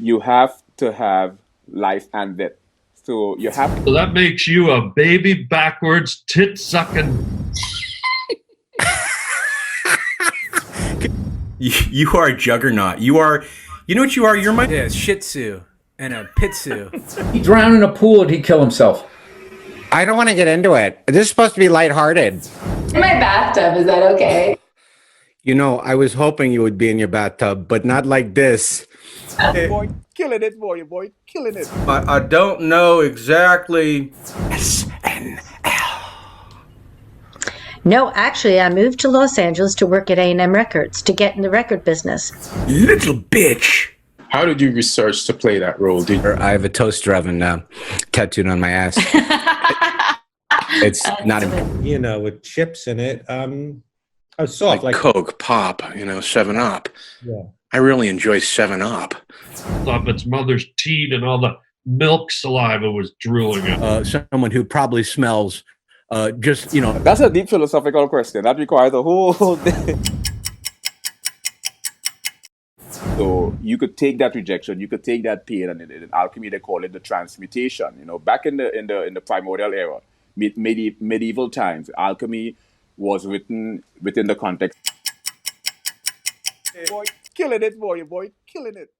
you have to have life and death. So you have to. So that makes you a baby backwards tit sucking. You are a juggernaut. You are, you know what you are? You're my Shih Tzu and a Pitsu. He drowned in a pool and he'd kill himself. I don't want to get into it. This is supposed to be lighthearted. In my bathtub, is that okay? You know, I was hoping you would be in your bathtub, but not like this. Boy, killing it, boy, killing it. I don't know exactly. No, actually, I moved to Los Angeles to work at A&M Records to get in the record business. Little bitch. How did you research to play that role? I have a toaster oven tattooed on my ass. It's not, you know, with chips in it. I was soft, like Coke, Pop, you know, 7-Up. Yeah. I really enjoy 7-Up. Up its mother's teat and all the milk saliva was drooling out. someone who probably smells just, you know. That's a deep philosophical question. That requires a whole day. So you could take that rejection, you could take that pain, and in alchemy they call it the transmutation. You know, back in the primordial era, medieval times, alchemy was written within the context. Boy, killing it, boy, killing it.